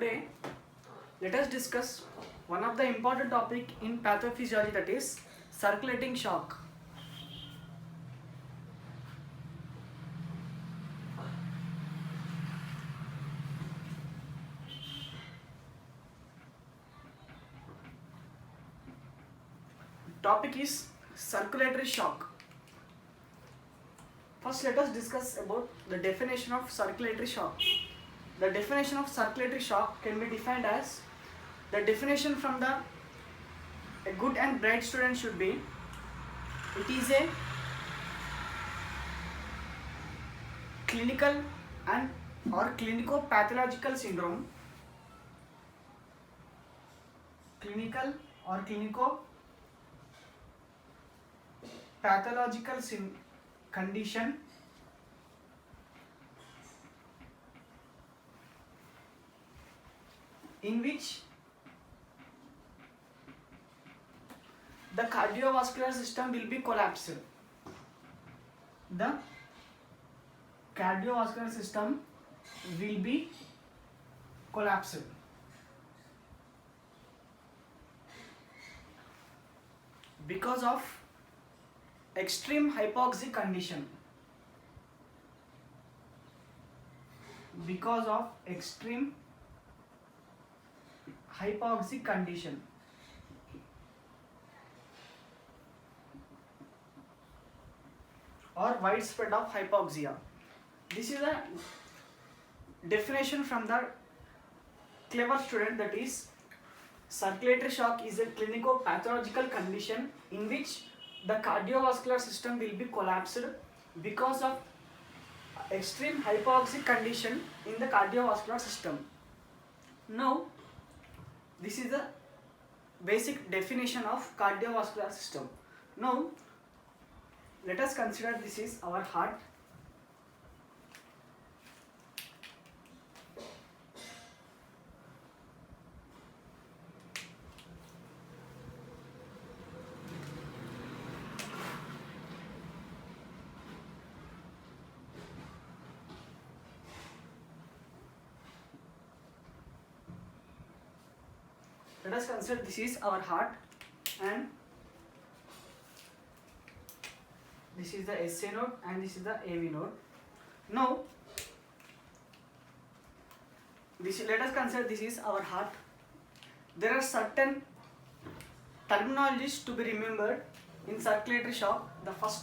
Today, let us discuss one of the important topic in pathophysiology, that is circulating shock. Topic is circulatory shock. First, let us discuss about the definition of circulatory shock. The definition of circulatory shock can be defined as the definition from a good and bright student should be: it is a clinical and or clinico-pathological syndrome, clinical or clinico-pathological condition in which the cardiovascular system will be collapsed. The cardiovascular system will be collapsed because of extreme hypoxic condition. Because of extreme hypoxic condition. Or widespread of hypoxia. This is a definition from the clever student, that is circulatory shock is a clinico-pathological condition in which the cardiovascular system will be collapsed because of extreme hypoxic condition in the cardiovascular system. Now, this is the basic definition of cardiovascular system. Now, let us consider this is our heart. Let us consider this is our heart, and this is the SA node and this is the AV node. Now, let us consider this is our heart. There are certain terminologies to be remembered in circulatory shock. The first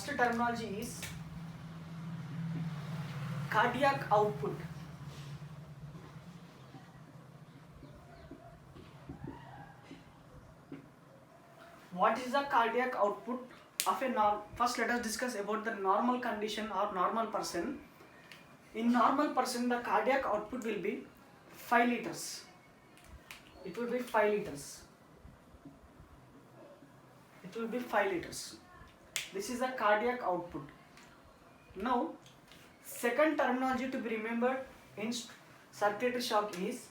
terminology is cardiac output. What is the cardiac output of a normal? First, let us discuss about the normal condition or normal person. In normal person, the cardiac output will be 5 liters. It will be 5 liters. It will be 5 liters. This is the cardiac output. Now, second terminology to be remembered in circulatory shock is,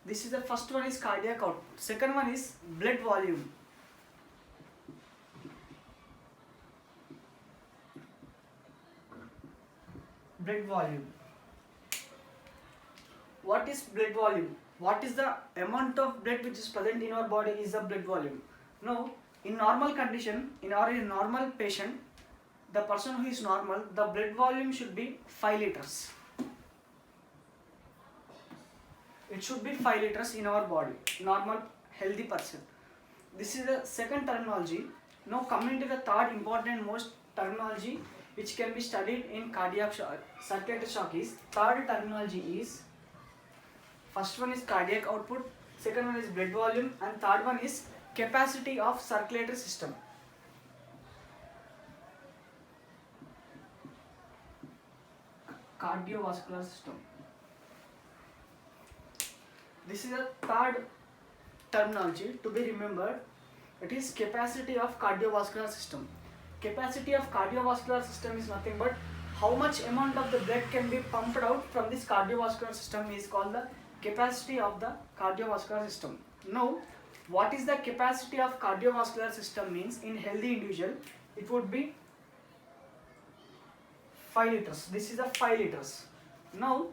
this is the first one is cardiac output. Second one is blood volume. Blood volume. What is blood volume? What is the amount of blood which is present in our body is the blood volume. Now, in normal condition, in a normal patient, the person who is normal, the blood volume should be 5 liters. It should be 5 liters in our body, normal healthy person. This is the second terminology. Now coming to the third important most terminology which can be studied in cardiac shock, circulatory shock is, third terminology is, first one is cardiac output, second one is blood volume, and third one is capacity of circulatory system. Cardiovascular system. This is the third terminology to be remembered. It is capacity of cardiovascular system. Capacity of cardiovascular system is nothing but how much amount of the blood can be pumped out from this cardiovascular system is called the capacity of the cardiovascular system. Now, what is the capacity of cardiovascular system means in healthy individual? It would be 5 liters. This is a 5 liters. Now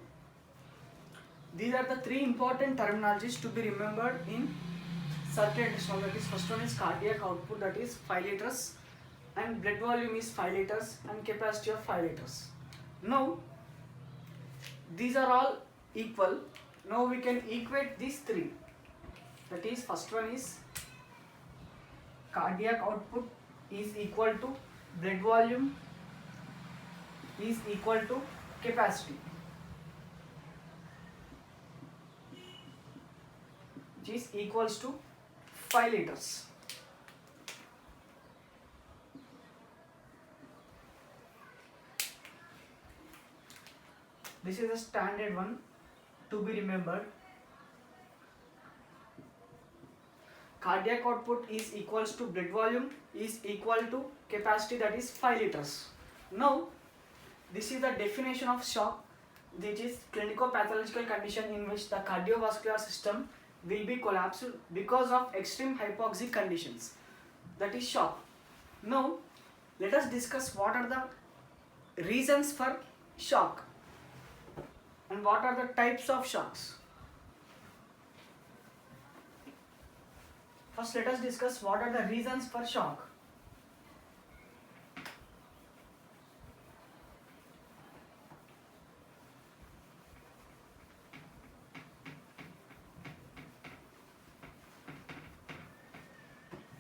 these are the three important terminologies to be remembered in circulatory shock. That is, first one is cardiac output, that is 5 liters, and blood volume is 5 liters, and capacity of 5 liters. Now these are all equal. Now we can equate these three. That is, first one is cardiac output is equal to blood volume is equal to capacity, which is equals to 5 liters. This is a standard one to be remembered. Cardiac output is equals to blood volume is equal to capacity, that is 5 liters. Now this is the definition of shock, which is clinico-pathological condition in which the cardiovascular system will be collapsed because of extreme hypoxic conditions. That is shock. Now let us discuss what are the reasons for shock and what are the types of shocks. First, let us discuss what are the reasons for shock.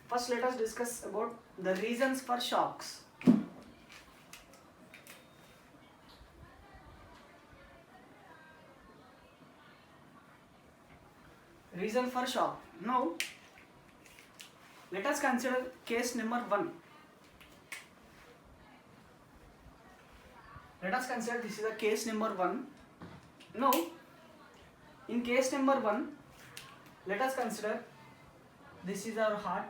First, let us discuss about the reasons for shocks. Reason for shock. Now let us consider case number 1. Let us consider this is a case number 1. Now in case number 1, let us consider this is our heart.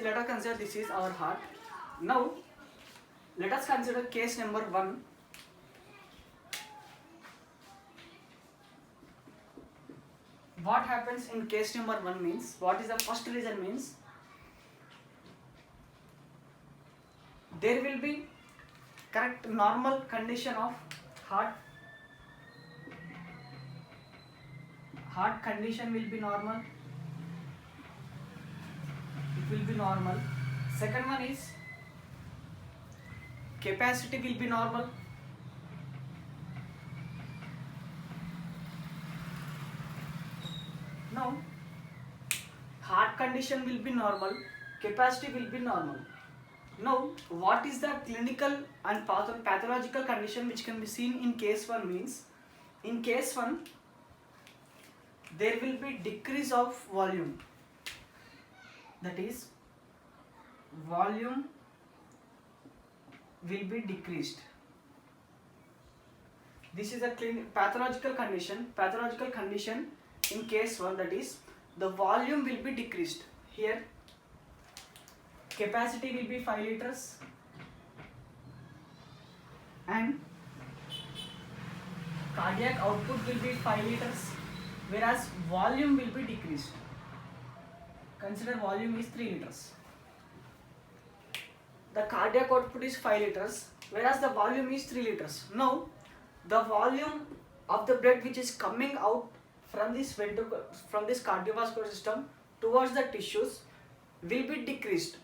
Let us consider this is our heart. Now let us consider case number 1. What happens in case number 1 means, what is the first reason means, there will be correct normal condition of heart. Heart condition will be normal. It will be normal. Second one is capacity will be normal. Now heart condition will be normal, capacity will be normal. Now what is the clinical and pathological condition which can be seen in case 1 means, in case 1 there will be decrease of volume. That is, volume will be decreased. This is a pathological condition. Pathological condition in case 1, that is, the volume will be decreased. Here capacity will be 5 liters and cardiac output will be 5 liters, whereas volume will be decreased. Consider volume is 3 liters. The cardiac output is 5 liters, whereas the volume is 3 liters. Now the volume of the blood which is coming out from this cardiovascular system towards the tissues will be decreased,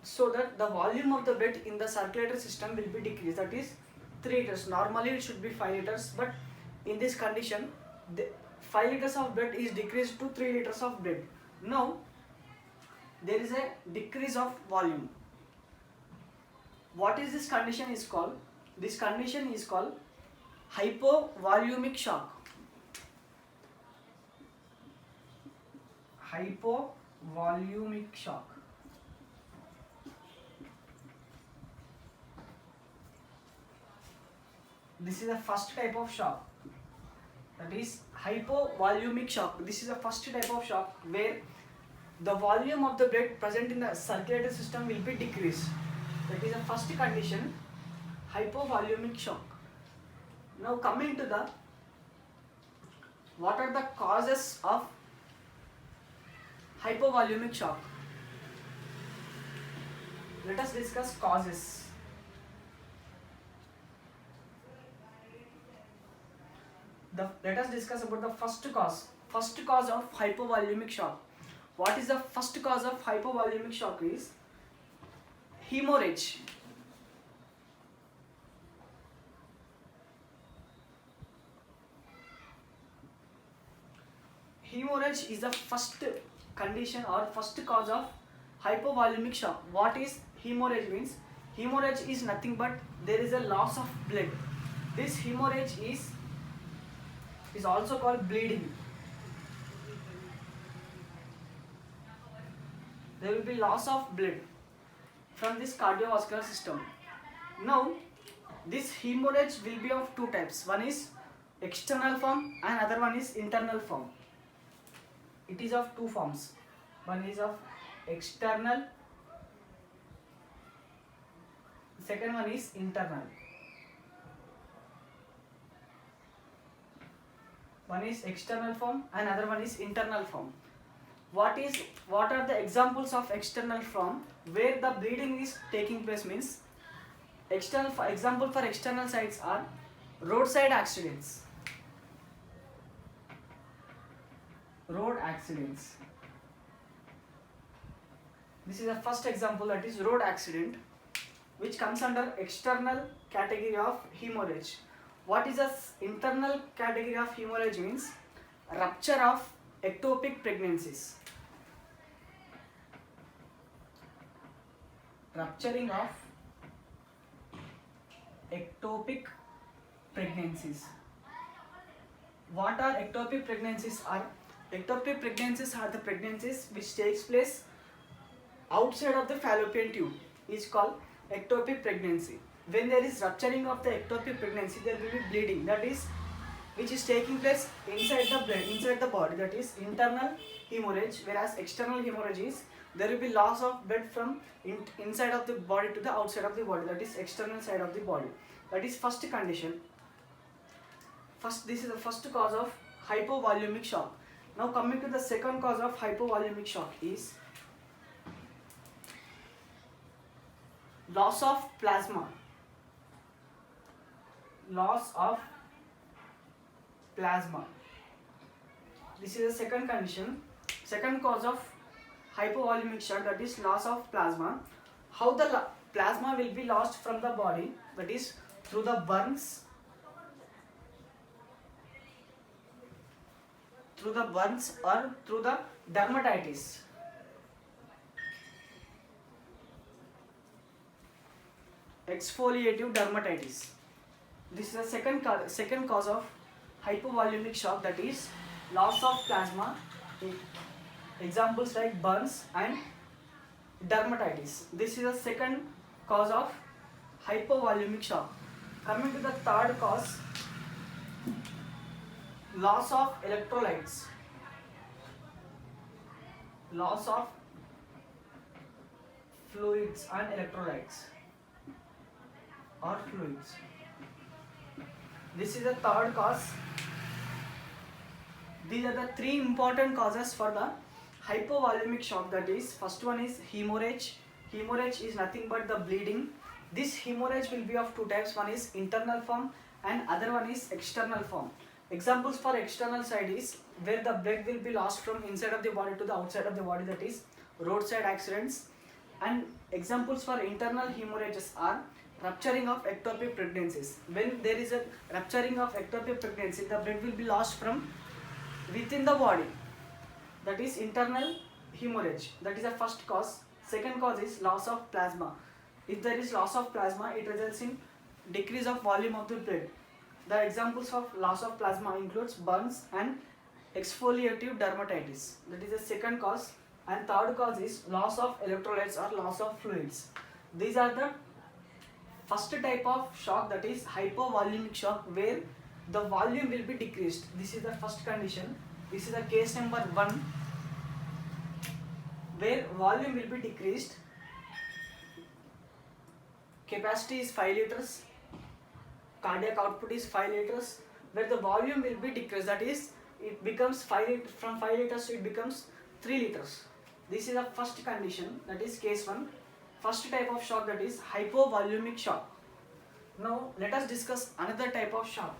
so that the volume of the blood in the circulatory system will be decreased. That is 3 liters. Normally it should be 5 liters, but in this condition the 5 liters of blood is decreased to 3 liters of blood. Now there is a decrease of volume. What is this condition is called? This condition is called hypovolumic shock. Hypovolumic shock. This is the first type of shock. That is hypovolumic shock. This is the first type of shock where the volume of the blood present in the circulatory system will be decreased. That is the first condition, hypovolumic shock. Now coming to the what are the causes of hypovolumic shock? Let us discuss causes. Let us discuss about the first cause. First cause of hypovolumic shock. What is the first cause of hypovolumic shock is hemorrhage. Hemorrhage is the first condition or first cause of hypovolumic shock. What is hemorrhage means? Hemorrhage is nothing but there is a loss of blood. This hemorrhage is also called bleeding. There will be loss of blood from this cardiovascular system. Now, this hemorrhage will be of two types. One is external form and other one is internal form. It is of two forms. One is of external, second one is internal. One is external form and other one is internal form. What are the examples of external form where the bleeding is taking place means? Example for external sites are roadside accidents. Road accidents. This is the first example, that is road accident, which comes under external category of hemorrhage. What is the internal category of hemorrhage means? Rupture of ectopic pregnancies. Rupturing of ectopic pregnancies. What are ectopic pregnancies? Ectopic pregnancies are the pregnancies which takes place outside of the fallopian tube, is called ectopic pregnancy. When there is rupturing of the ectopic pregnancy, there will be bleeding, that is which is taking place inside the blood, inside the body, that is internal hemorrhage, whereas external hemorrhage is there will be loss of blood from inside of the body to the outside of the body, that is external side of the body. That is first condition. This is the first cause of hypovolumic shock. Now coming to the second cause of hypovolumic shock is loss of plasma. Loss of plasma. This is the second condition, second cause of hypovolumic shock, that is loss of plasma. How the plasma will be lost from the body? That is through the burns, or through the dermatitis. Exfoliative dermatitis. This is the second cause of hypovolumic shock, that is loss of plasma. Examples like burns and dermatitis. This is the second cause of hypovolumic shock. Coming to the third cause, loss of electrolytes. Loss of fluids and electrolytes or fluids. This is the third cause. These are the three important causes for the hypovolumic shock, that is first one is hemorrhage. Hemorrhage is nothing but the bleeding. This hemorrhage will be of two types. One is internal form and other one is external form. Examples for external side is where the blood will be lost from inside of the body to the outside of the body, that is roadside accidents. And examples for internal hemorrhages are rupturing of ectopic pregnancies. When there is a rupturing of ectopic pregnancy, the blood will be lost from within the body, that is internal hemorrhage. That is the first cause. Second cause is loss of plasma. If there is loss of plasma, it results in decrease of volume of the blood. The examples of loss of plasma includes burns and exfoliative dermatitis. That is the second cause. And third cause is loss of electrolytes or loss of fluids. These are the first type of shock, that is hypovolumic shock, where the volume will be decreased. This is the first condition. This is the case number 1, where volume will be decreased. Capacity is 5 liters. cardiac output is 5 liters, where the volume will be decreased, that is it becomes 5 liters it becomes 3 liters. This is the first condition, that is case 1. First type of shock, that is hypovolumic shock. Now let us discuss another type of shock.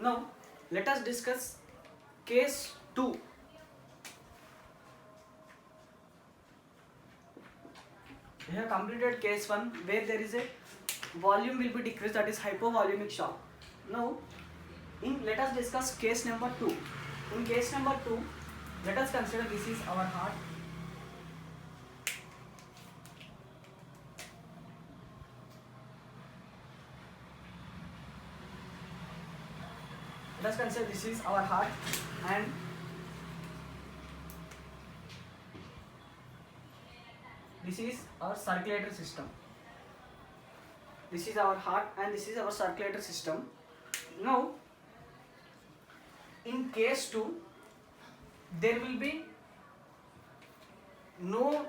Now let us discuss case 2. We have completed case 1 where there is a volume will be decreased, that is hypovolumic shock. Now let us discuss case number 2. In case number 2, let us consider this is our heart. Let us consider this is our heart, and this is our circulatory system. This is our heart and this is our circulatory system. Now in case 2, there will be no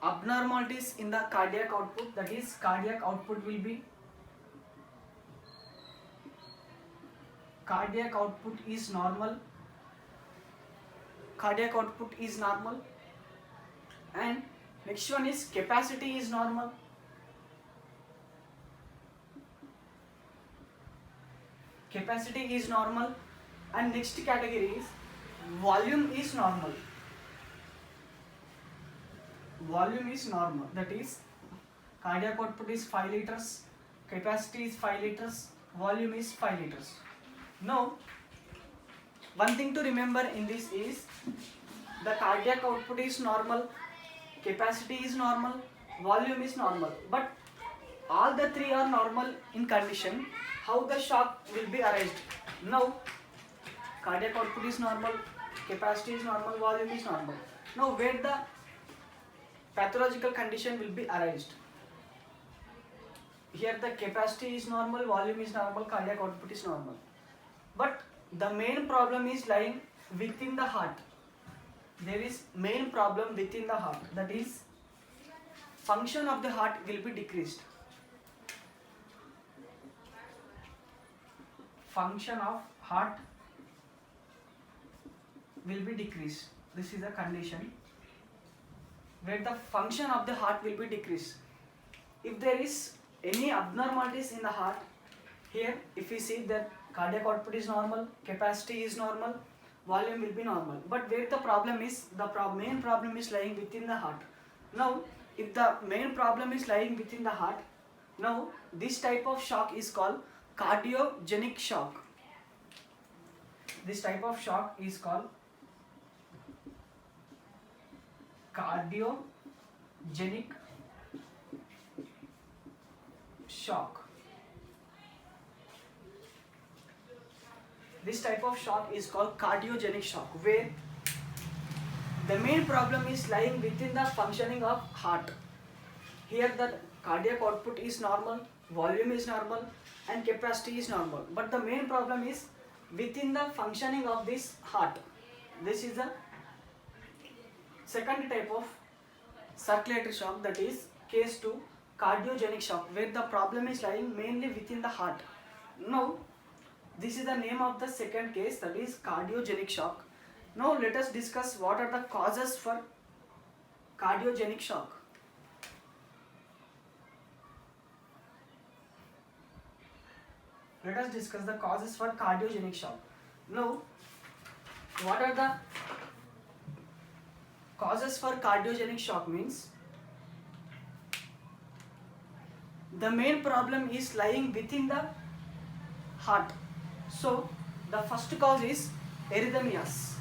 abnormalities in the cardiac output, that is cardiac output is normal. Cardiac output is normal. And next one is capacity is normal. Capacity is normal. And next category is volume is normal. Volume is normal, that is cardiac output is 5 liters, capacity is 5 liters, volume is 5 liters. Now one thing to remember in this is the cardiac output is normal, capacity is normal, volume is normal, but all the three are normal in condition. How the shock will be arised? Now cardiac output is normal, capacity is normal, volume is normal. Now where the pathological condition will be arised? Here the capacity is normal, volume is normal, cardiac output is normal. But the main problem is lying within the heart. There is main problem within the heart, that is function of the heart will be decreased. Function of heart will be decreased. This is a condition where the function of the heart will be decreased. If there is any abnormalities in the heart, here if we see that cardiac output is normal, capacity is normal, volume will be normal. But where the problem is, main problem is lying within the heart. Now if the main problem is lying within the heart, now this type of shock is called cardiogenic shock. This type of shock is called cardiogenic shock. This type of shock is called cardiogenic shock, where the main problem is lying within the functioning of heart. Here the cardiac output is normal, volume is normal, and capacity is normal. But the main problem is within the functioning of this heart. This is the second type of circulatory shock, that is case 2, cardiogenic shock, where the problem is lying mainly within the heart. Now this is the name of the second case, that is cardiogenic shock. Now let us discuss what are the causes for cardiogenic shock. Let us discuss the causes for cardiogenic shock. Now what are the causes for cardiogenic shock? Means the main problem is lying within the heart. So the first cause is arrhythmias.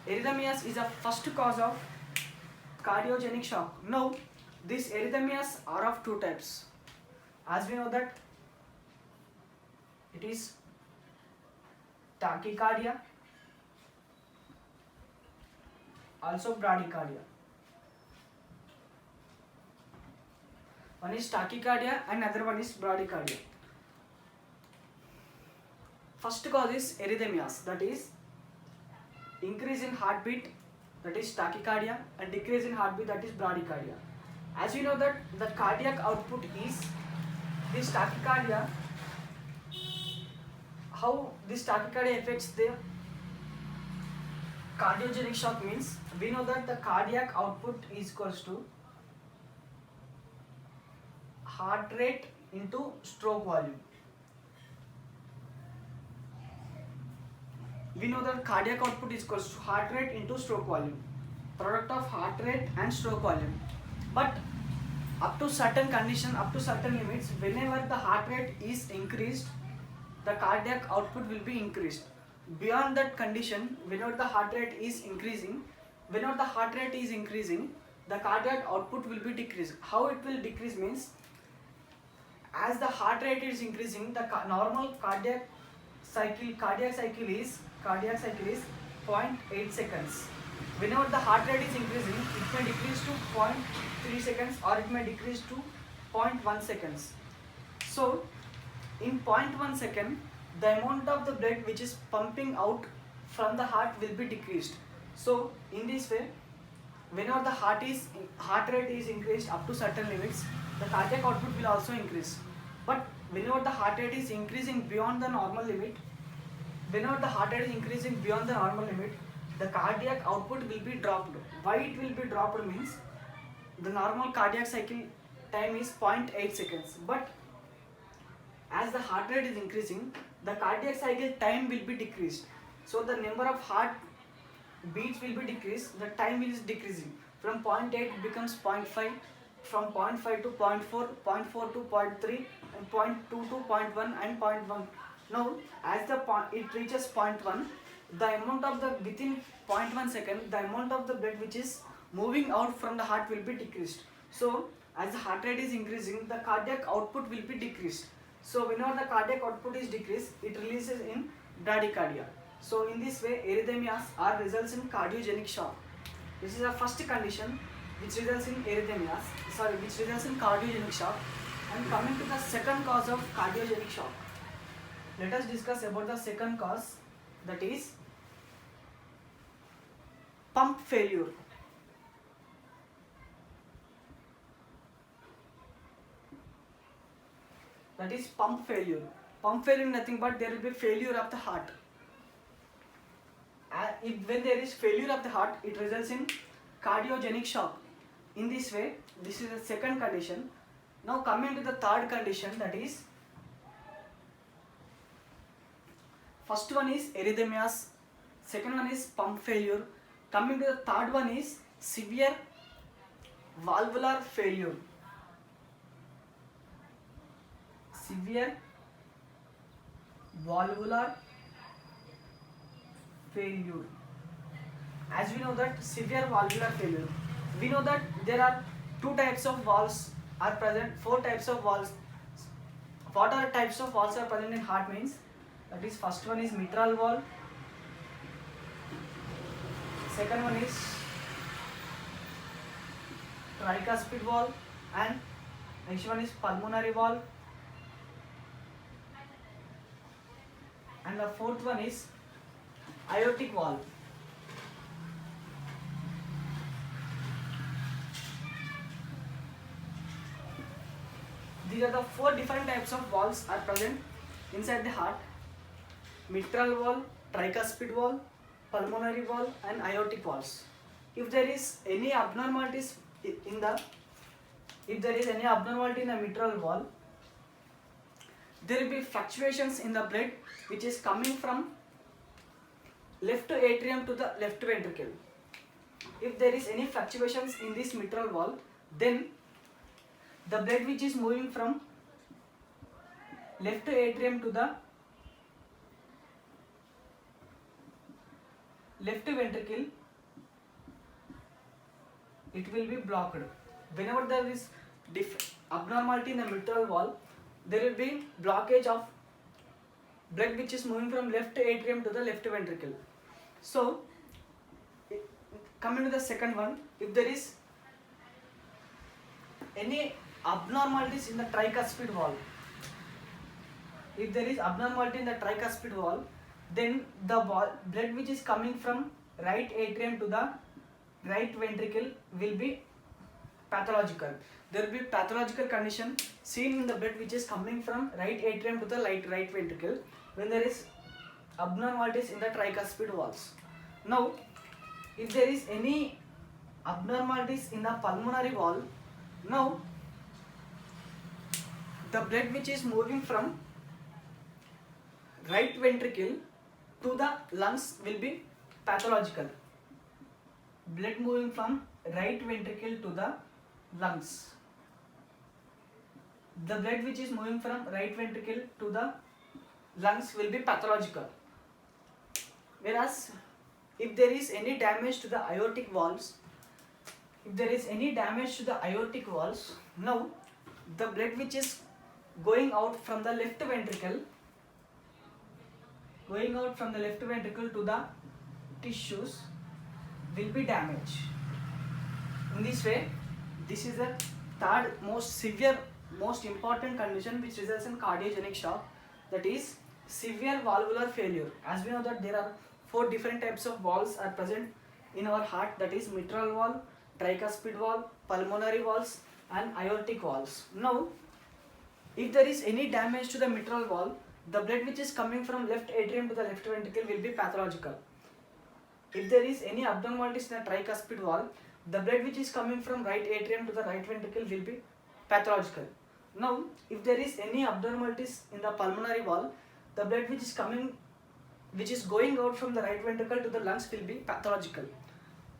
Arrhythmias is the first cause of cardiogenic shock. Now These arrhythmias are of two types. As we know that it is tachycardia, also bradycardia. One is tachycardia and other one is bradycardia. First cause is arrhythmias, that is increase in heartbeat, that is tachycardia, and decrease in heartbeat, that is bradycardia. As we know that the cardiac output is this tachycardia. How this tachycardia affects the cardiogenic shock means we know that the cardiac output is equals to heart rate into stroke volume. We know that cardiac output is equals to heart rate into stroke volume, product of heart rate and stroke volume. But up to certain condition, up to certain limits, whenever the heart rate is increased, the cardiac output will be increased. Beyond that condition, whenever the heart rate is increasing, the cardiac output will be decreased. How it will decrease means, as the heart rate is increasing, the normal cardiac cycle is 0.8 seconds. Whenever the heart rate is increasing, it may decrease to 0.3 seconds or it may decrease to 0.1 seconds. So in 0.1 second, the amount of the blood which is pumping out from the heart will be decreased. So in this way, whenever the heart rate is increased up to certain limits, the cardiac output will also increase. But whenever the heart rate is increasing beyond the normal limit, the cardiac output will be dropped. Why it will be dropped means, the normal cardiac cycle time is 0.8 seconds. But as the heart rate is increasing, the cardiac cycle time will be decreased. So the number of heart beats will be decreased, the time is decreasing. From 0.8 it becomes 0.5, from 0.5 to 0.4, 0.4 to 0.3, and 0.2 to 0.1 and 0.1. Now as it reaches 0.1, the amount of the within 0.1 second, the amount of the blood which is moving out from the heart will be decreased. So as the heart rate is increasing, the cardiac output will be decreased. So whenever the cardiac output is decreased, it releases in bradycardia. So in this way, arrhythmias results in cardiogenic shock. This is the first condition which results in cardiogenic shock. And coming to the second cause of cardiogenic shock, let us discuss about the second cause, that is pump failure. That is pump failure. Pump failure is nothing but there will be failure of the heart. When there is failure of the heart, it results in cardiogenic shock. In this way, this is the second condition. Now coming to the third condition, that is, first one is arrhythmias, second one is pump failure. Coming to the third one is severe valvular failure. Severe valvular failure. As we know that severe valvular failure, we know that there are two types of valves are present, four types of valves. What are types of valves are present in heart means, that is, first one is mitral valve, second one is tricuspid valve, and next one is pulmonary valve, and the fourth one is aortic valve. These are the four different types of valves are present inside the heart: mitral valve, tricuspid valve, pulmonary valve, and aortic valves. If there is any abnormalities in the mitral valve, there will be fluctuations in the blood which is coming from left atrium to the left ventricle. If there is any fluctuations in this mitral valve, then the blood which is moving from left atrium to the left ventricle, it will be blocked. whenever there is abnormality in the mitral valve, there will be blockage of blood which is moving from left atrium to the left ventricle. So coming to the second one, if there is any abnormalities in the tricuspid valve, if there is abnormality in the tricuspid valve, then the blood which is coming from right atrium to the right ventricle will be pathological. There will be pathological condition seen in the blood which is coming from right atrium to the right ventricle when there is abnormalities in the tricuspid valves. Now, if there is any abnormalities in the pulmonary valve, now the blood which is moving from right ventricle to the lungs will be pathological. Blood moving from right ventricle to the lungs. The blood which is moving from right ventricle to the lungs will be pathological. Whereas if there is any damage to the aortic valves, now the blood which is going out from the left ventricle to the tissues will be damaged. In this way, this is the third most severe, most important condition which results in cardiogenic shock, that is severe valvular failure. As we know that there are 4 different types of valves are present in our heart, that is mitral valve, tricuspid valve, pulmonary valves and aortic valves. Now, if there is any damage to the mitral valve, the blood which is coming from left atrium to the left ventricle will be pathological. If there is any abnormalities in the tricuspid valve, the blood which is coming from right atrium to the right ventricle will be pathological. Now, if there is any abnormalities in the pulmonary valve, the blood which is going out from the right ventricle to the lungs will be pathological.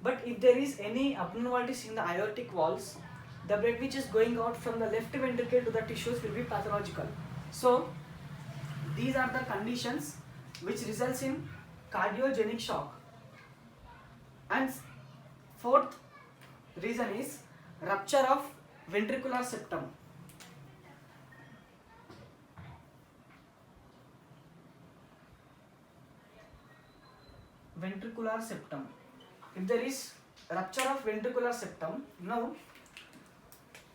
But if there is any abnormalities in the aortic valves, the blood which is going out from the left ventricle to the tissues will be pathological. So these are the conditions which results in cardiogenic shock. And fourth reason is rupture of ventricular septum. Ventricular septum. If there is rupture of ventricular septum, now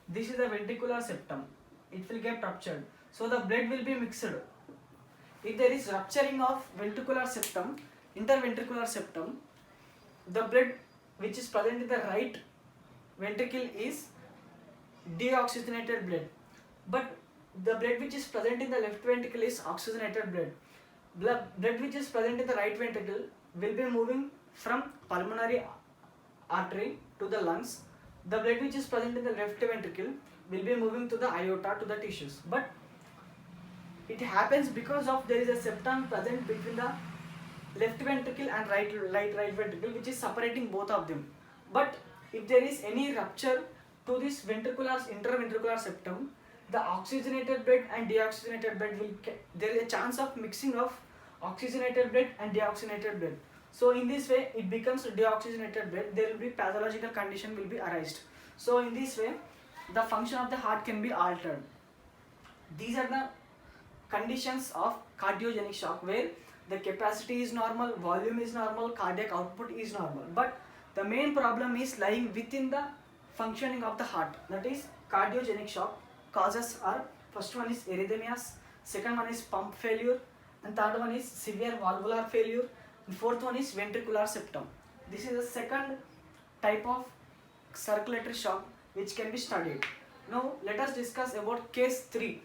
this is the ventricular septum, it will get ruptured, so the blood will be mixed. If there is rupturing of ventricular septum, interventricular septum, the blood which is present in the right ventricle is deoxygenated blood, but the blood which is present in the left ventricle is oxygenated blood. Blood which is present in the right ventricle will be moving from pulmonary artery to the lungs. The blood which is present in the left ventricle will be moving to the aorta, to the tissues. But it happens because of there is a septum present between the left ventricle and right ventricle, which is separating both of them. But if there is any rupture to this interventricular septum, the oxygenated blood and deoxygenated blood there is a chance of mixing of oxygenated blood and deoxygenated blood. So in this way it becomes deoxygenated blood, there will be pathological condition will be arised. So in this way the function of the heart can be altered. These are the conditions of cardiogenic shock, where the capacity is normal, volume is normal, cardiac output is normal, but the main problem is lying within the functioning of the heart. That is cardiogenic shock causes are, first one is arrhythmias, second one is pump failure, and third one is severe valvular failure, and fourth one is ventricular septum. This is the second type of circulatory shock which can be studied. Now let us discuss about case 3.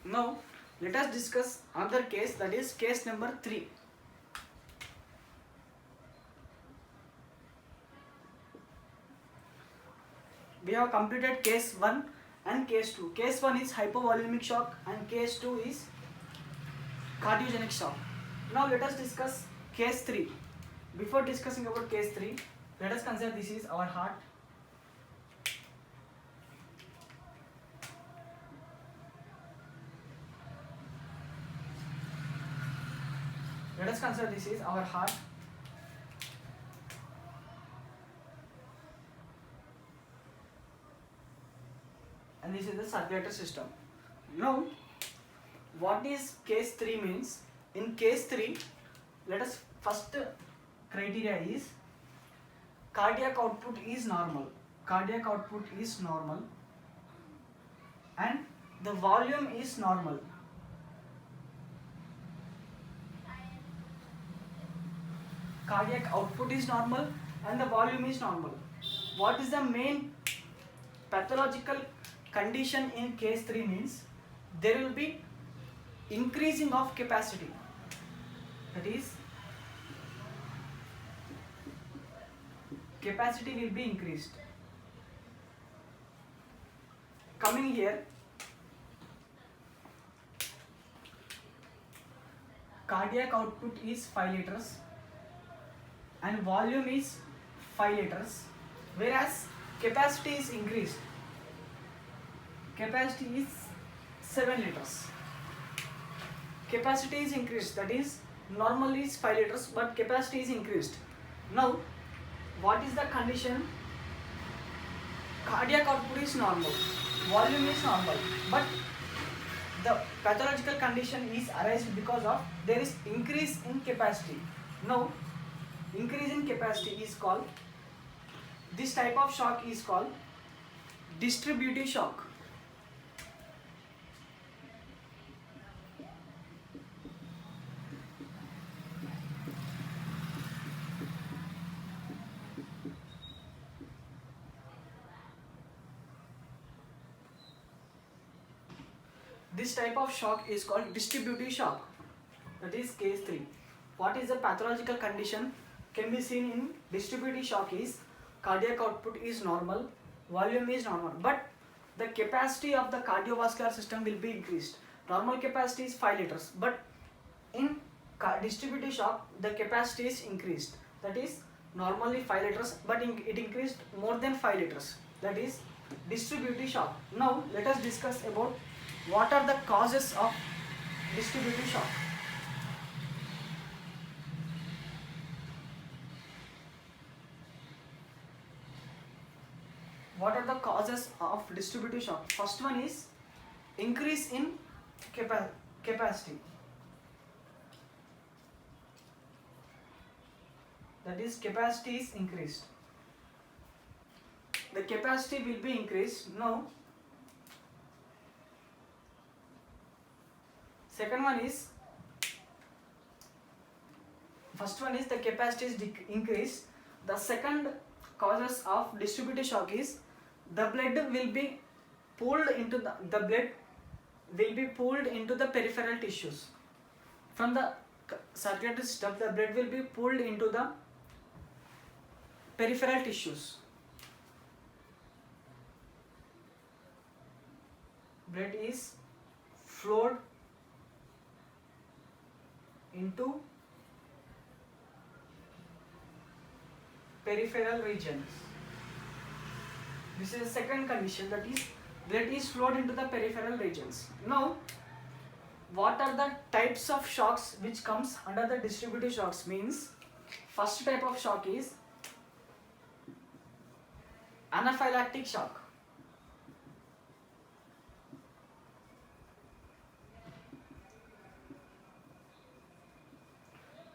Now let us discuss another case, that is case number 3. we have completed case 1 and case 2. Case 1 is hypovolemic shock and case 2 is cardiogenic shock. Now let us discuss case 3. Before discussing about case 3, let us consider this is our heart. Let us consider this is our heart. And this is the circulatory system. Now, what is case 3 means? In case 3, let us first criteria is cardiac output is normal. Cardiac output is normal and the volume is normal. Cardiac output is normal and the volume is normal. What is the main pathological condition in case 3 means? There will be increasing of capacity. That is, capacity will be increased. Coming here, cardiac output is 5 liters and volume is 5 liters, whereas capacity is increased. Capacity is 7 liters. Capacity is increased, that is, normally is 5 liters but capacity is increased. Now, what is the condition? Cardiac output is normal, volume is normal, but the pathological condition is arised because of there is increase in capacity. Now, increase in capacity is called, this type of shock is called distributive shock. This type of shock is called distributive shock. That is case 3. What is the pathological condition can be seen in distributive shock is cardiac output is normal, volume is normal, but the capacity of the cardiovascular system will be increased. Normal capacity is 5 liters, but in distributive shock the capacity is increased. That is normally 5 liters, but it increased more than 5 liters. That is distributive shock. Now let us discuss about what are the causes of distributive shock. What are the causes of distributive shock? First one is increase in capacity. That is capacity is increased. The capacity will be increased. Now, second one is, first one is the capacity is increased. The second causes of distributive shock is the blood will be pulled into the blood will be pulled into the peripheral tissues. From the circulatory system, the blood will be pulled into the peripheral tissues. Blood is flowed into peripheral regions. This is the second condition, that is blood is flowed into the peripheral regions. Now, what are the types of shocks which comes under the distributive shocks means? First type of shock is anaphylactic shock.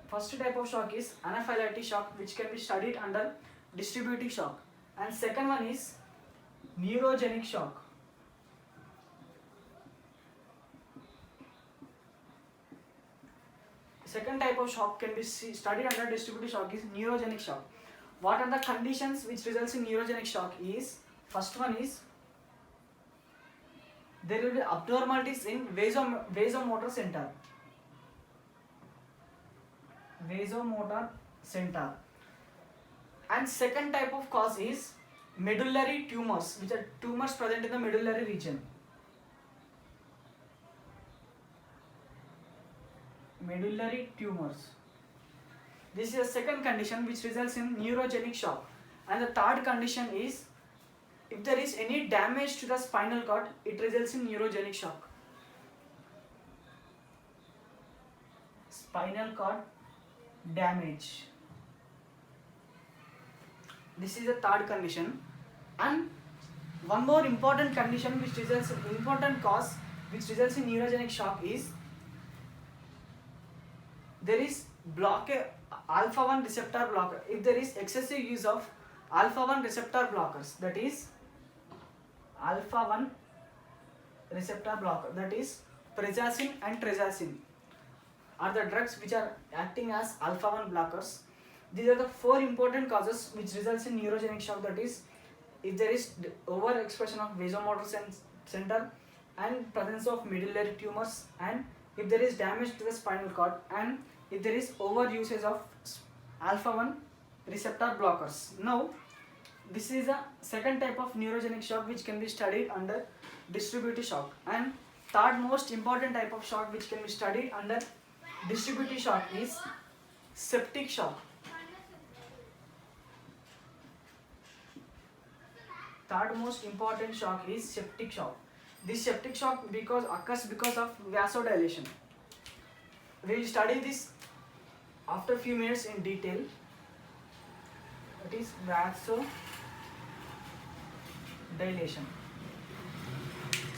First type of shock is anaphylactic shock, which can be studied under distributive shock. And second one is neurogenic shock. Second type of shock can be studied under distributive shock is neurogenic shock. What are the conditions which results in neurogenic shock is, first one is there will be abnormalities in vasomotor center. Vasomotor center. And second type of cause is medullary tumors, which are tumors present in the medullary region. Medullary tumors. This is a second condition which results in neurogenic shock. And the third condition is if there is any damage to the spinal cord, it results in neurogenic shock. Spinal cord damage. This is the third condition. And one more important condition which results in important cause which results in neurogenic shock is there is alpha 1 receptor blocker. If there is excessive use of alpha 1 receptor blockers, that is alpha 1 receptor blocker, that is prazosin and trazodone are the drugs which are acting as alpha 1 blockers. These are the four important causes which results in neurogenic shock, that is if there is overexpression of vasomotor center and presence of medullary tumors, and if there is damage to the spinal cord, and if there is over usage of alpha 1 receptor blockers. Now this is a second type of neurogenic shock which can be studied under distributive shock, and third most important type of shock which can be studied under distributive shock is septic shock. Third most important shock is septic shock. This septic shock occurs because of vasodilation. We will study this after a few minutes in detail. It is vasodilation.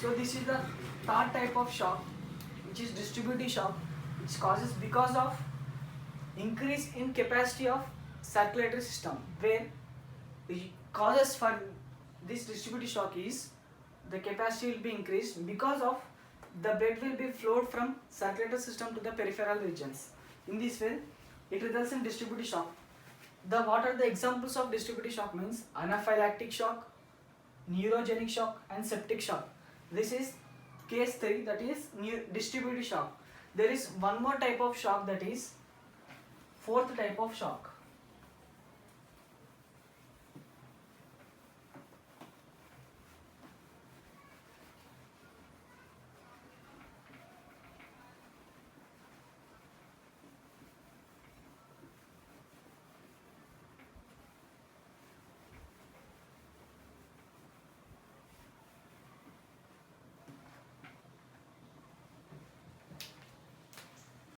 So this is the third type of shock, which is distributive shock, which causes because of increase in capacity of circulatory system, where the causes for this distributive shock is the capacity will be increased because of the blood will be flowed from circulatory system to the peripheral regions. In this way, it results in distributive shock. What are the examples of distributive shock means anaphylactic shock, neurogenic shock, and septic shock. This is case 3, that is distributive shock. There is one more type of shock, that is fourth type of shock.